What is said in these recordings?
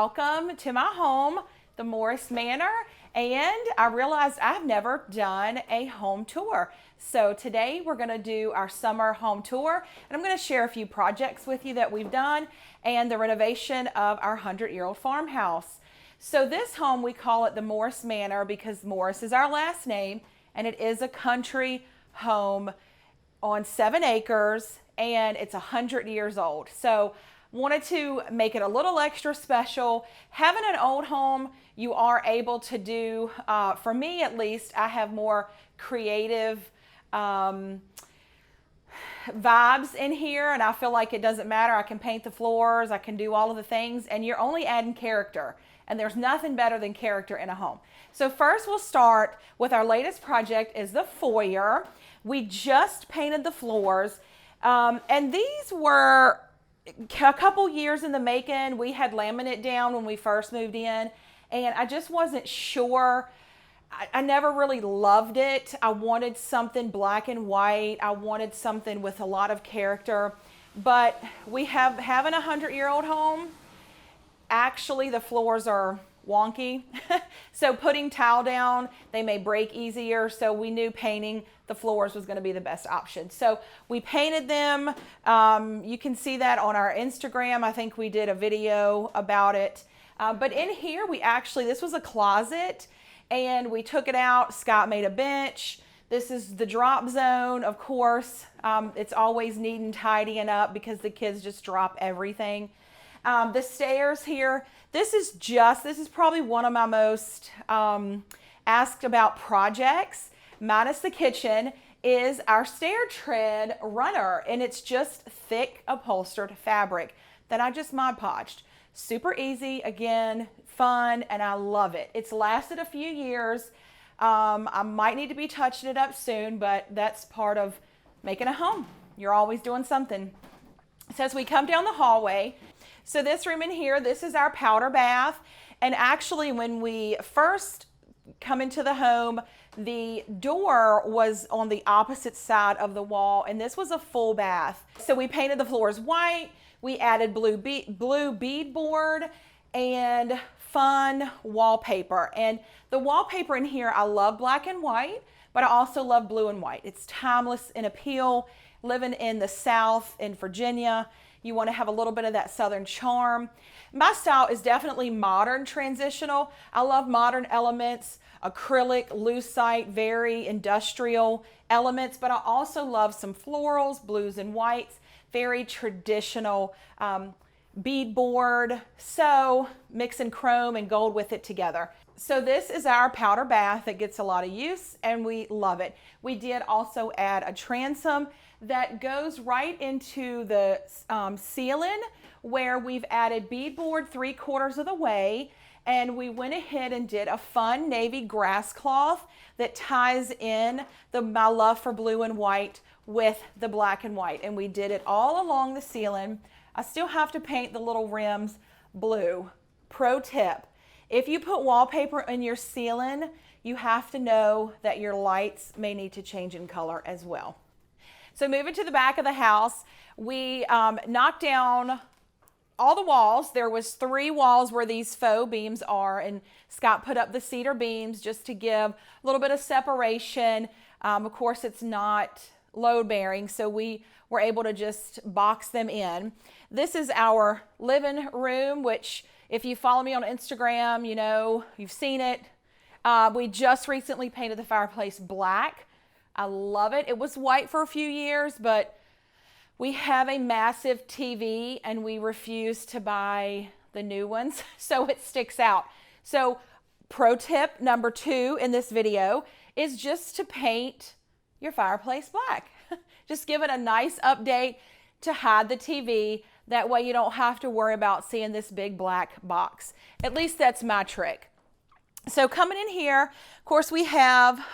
welcome to my home, the Morris Manor, and I realized I've never done a home tour. So today we're going to do our summer home tour, and I'm going to share a few projects with you that we've done and the renovation of our 100-year-old farmhouse. So this home, we call it the Morris Manor because Morris is our last name, and it is a country home on 7 acres, and it's 100 years old. So wanted to make it a little extra special. Having an old home, you are able to do, for me at least, I have more creative vibes in here, and I feel like it doesn't matter. I can paint the floors, I can do all of the things, and you're only adding character. And there's nothing better than character in a home. So first we'll start with our latest project is the foyer. We just painted the floors, and these were a couple years in the making. We had laminate down when we first moved in, and I just wasn't sure. I never really loved it. I wanted something black and white. I wanted something with a lot of character, but we having a 100-year-old home. Actually, the floors are wonky. So putting tile down, they may break easier. So we knew painting the floors was going to be the best option. So we painted them. You can see that on our Instagram. I think we did a video about it. But in here, this was a closet, and we took it out. Scott made a bench. This is the drop zone, of course. It's always needing tidying up because the kids just drop everything. The stairs here, this is probably one of my most asked about projects, minus the kitchen, is our stair tread runner. And it's just thick upholstered fabric that I just Mod Podged. Super easy, again, fun, and I love it. It's lasted a few years. I might need to be touching it up soon, but that's part of making a home. You're always doing something. So as we come down the hallway, so this room in here, this is our powder bath. And actually, when we first come into the home, the door was on the opposite side of the wall, and this was a full bath. So we painted the floors white. We added blue beadboard and fun wallpaper. And the wallpaper in here, I love black and white, but I also love blue and white. It's timeless in appeal. Living in the South in Virginia, you want to have a little bit of that Southern charm. My style is definitely modern transitional. I love modern elements, acrylic, lucite, very industrial elements, but I also love some florals, blues and whites, very traditional beadboard. So mixing chrome and gold with it together. So this is our powder bath that gets a lot of use, and we love it. We did also add a transom that goes right into the ceiling, where we've added beadboard 3/4 of the way, and we went ahead and did a fun navy grass cloth that ties in my love for blue and white with the black and white, and we did it all along the ceiling. I still have to paint the little rims blue. Pro tip: if you put wallpaper in your ceiling, you have to know that your lights may need to change in color as well. So moving to the back of the house, we knocked down all the walls. There was 3 walls where these faux beams are, and Scott put up the cedar beams just to give a little bit of separation. Of course, it's not load bearing, so we were able to just box them in. This is our living room, which if you follow me on Instagram, you know, you've seen it. We just recently painted the fireplace black. I love it. It was white for a few years, but we have a massive TV and we refuse to buy the new ones, so it sticks out. So pro tip number 2 in this video is just to paint your fireplace black. Just give it a nice update to hide the TV. That way you don't have to worry about seeing this big black box. At least that's my trick. So coming in here, of course, we have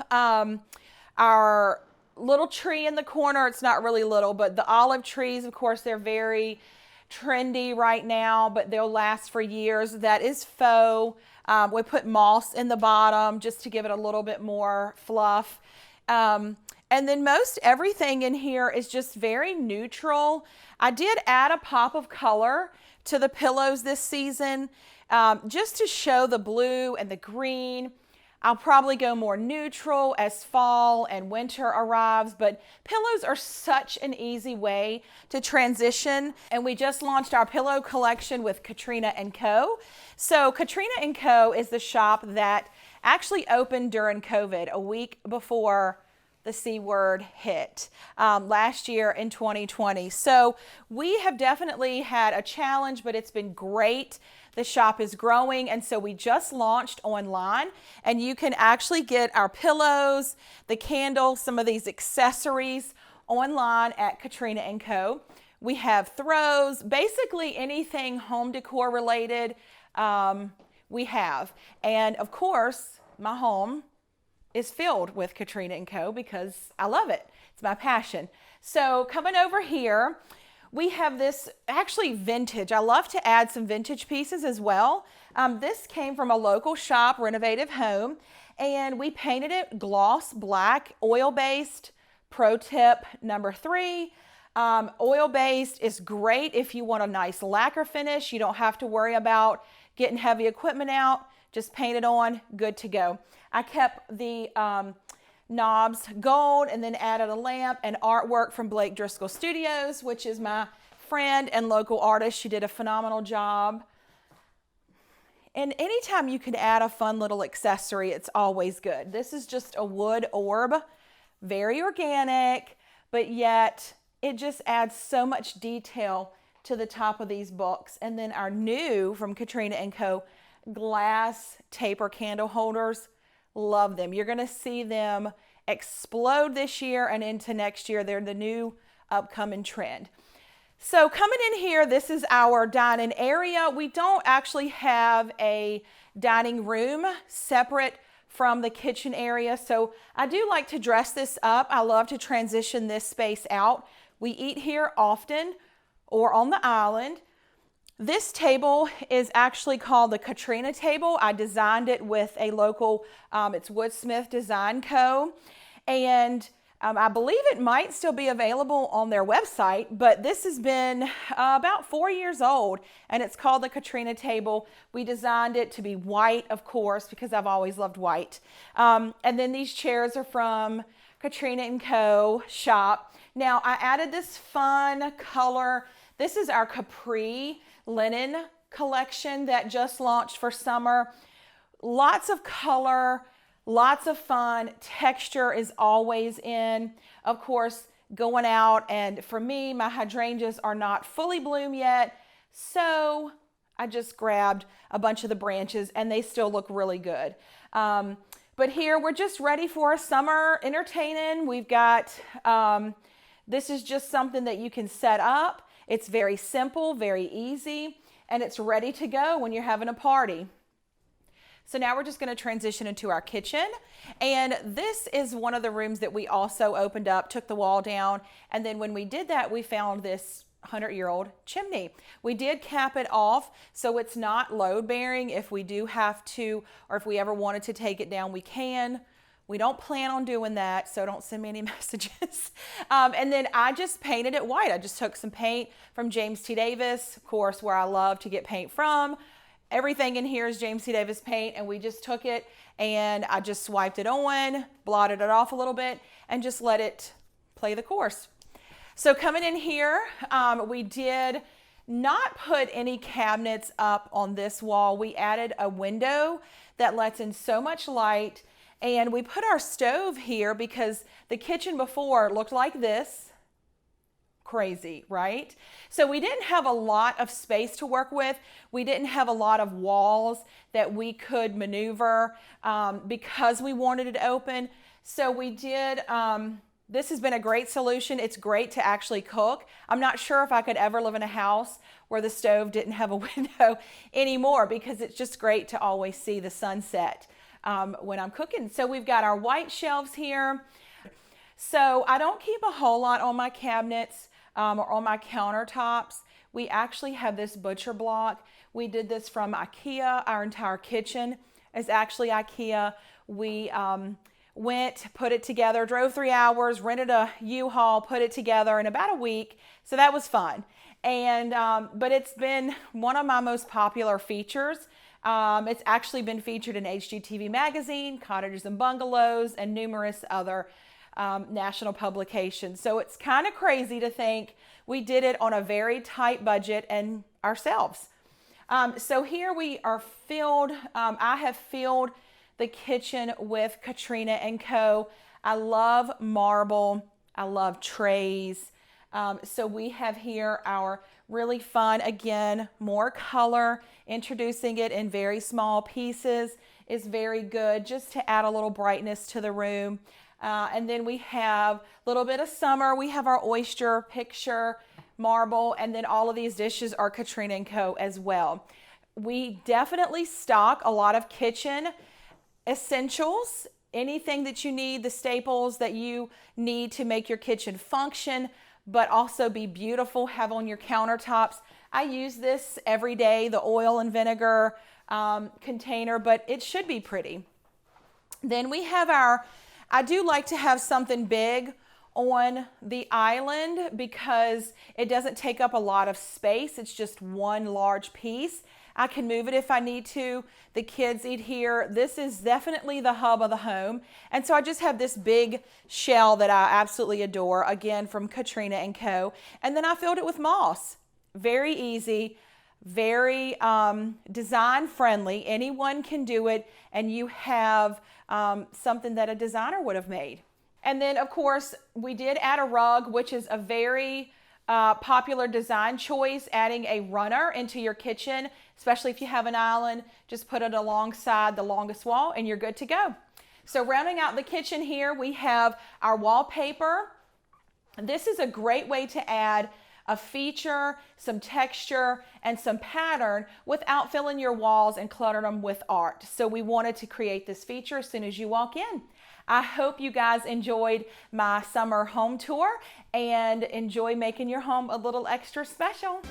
our little tree in the corner. It's not really little, but the olive trees, of course, they're very trendy right now, but they'll last for years. That is faux. We put moss in the bottom just to give it a little bit more fluff. And then most everything in here is just very neutral. I did add a pop of color to the pillows this season. just to show the blue and the green. I'll probably go more neutral as fall and winter arrives, but pillows are such an easy way to transition. And we just launched our pillow collection with Katrina & Co. So Katrina & Co. is the shop that actually opened during COVID, a week before the C word hit last year in 2020. So we have definitely had a challenge, but it's been great. The shop is growing, and so we just launched online, and you can actually get our pillows, the candles, some of these accessories online at Katrina & Co. We have throws, basically anything home decor related we have. And of course, my home is filled with Katrina & Co. because I love it. It's my passion. So coming over here, we have this actually vintage. I love to add some vintage pieces as well. This came from a local shop, Renovative Home, and we painted it gloss black, oil-based. Pro tip number 3, oil-based is great if you want a nice lacquer finish. You don't have to worry about getting heavy equipment out. Just paint it on, good to go. I kept the knobs gold and then added a lamp and artwork from Blake Driscoll Studios, which is my friend and local artist. She did a phenomenal job. And anytime you can add a fun little accessory, it's always good. This is just a wood orb, very organic, but yet it just adds so much detail to the top of these books. And then our new from Katrina & Co. glass taper candle holders. Love them. You're going to see them explode this year and into next year. They're the new upcoming trend. So coming in here, this is our dining area. We don't actually have a dining room separate from the kitchen area. So I do like to dress this up. I love to transition this space out. We eat here often or on the island. This table is actually called the Katrina table. I designed it with a local, it's Woodsmith Design Co. And I believe it might still be available on their website, but this has been about 4 years old, and it's called the Katrina table. We designed it to be white, of course, because I've always loved white. And then these chairs are from Katrina & Co. shop. Now, I added this fun color. This is our Capri linen collection that just launched for summer. Lots of color, lots of fun. Texture is always in. Of course, going out, and for me, my hydrangeas are not fully bloom yet, so I just grabbed a bunch of the branches and they still look really good. But here we're just ready for a summer entertaining. We've got, this is just something that you can set up. It's very simple, very easy, and it's ready to go when you're having a party. So now we're just going to transition into our kitchen. And this is one of the rooms that we also opened up, took the wall down. And then when we did that, we found this 100-year-old chimney. We did cap it off so it's not load bearing. If we do have to, or if we ever wanted to take it down, we can. We don't plan on doing that, so don't send me any messages. And then I just painted it white. I just took some paint from James T. Davis, of course, where I love to get paint from. Everything in here is James T. Davis paint, and we just took it and I just swiped it on, blotted it off a little bit, and just let it play the course. So coming in here, we did not put any cabinets up on this wall. We added a window that lets in so much light. And we put our stove here because the kitchen before looked like this. Crazy, right? So we didn't have a lot of space to work with. We didn't have a lot of walls that we could maneuver because we wanted it open. So we did, this has been a great solution. It's great to actually cook. I'm not sure if I could ever live in a house where the stove didn't have a window anymore because it's just great to always see the sunset when I'm cooking. So we've got our white shelves here. So I don't keep a whole lot on my cabinets or on my countertops. We actually have this butcher block. We did this from IKEA. Our entire kitchen is actually IKEA. We went, put it together, drove 3 hours, rented a U-Haul, put it together in about a week. So that was fun. And but it's been one of my most popular features It's actually been featured in HGTV Magazine, Cottages and Bungalows, and numerous other national publications. So it's kind of crazy to think we did it on a very tight budget and ourselves. So here we are filled, I have filled the kitchen with Katrina & Co. I love marble, I love trays. So we have here our really fun, again, more color, introducing it in very small pieces is very good just to add a little brightness to the room. And then we have a little bit of summer. We have our oyster picture, marble, and then all of these dishes are Katrina & Co. as well. We definitely stock a lot of kitchen essentials, anything that you need, the staples that you need to make your kitchen function, but also be beautiful, have on your countertops. I use this every day, the oil and vinegar container, but it should be pretty. Then we have I do like to have something big on the island because it doesn't take up a lot of space. It's just one large piece. I can move it if I need to. The kids eat here. This is definitely the hub of the home. And so I just have this big shell that I absolutely adore, again, from Katrina & Co. And then I filled it with moss. Very easy, very design friendly. Anyone can do it, and you have something that a designer would have made. And then, of course, we did add a rug, which is a very popular design choice, adding a runner into your kitchen, especially if you have an island. Just put it alongside the longest wall and you're good to go. So rounding out the kitchen here, we have our wallpaper. This is a great way to add a feature, some texture, and some pattern without filling your walls and cluttering them with art. So we wanted to create this feature as soon as you walk in. I hope you guys enjoyed my summer home tour and enjoy making your home a little extra special.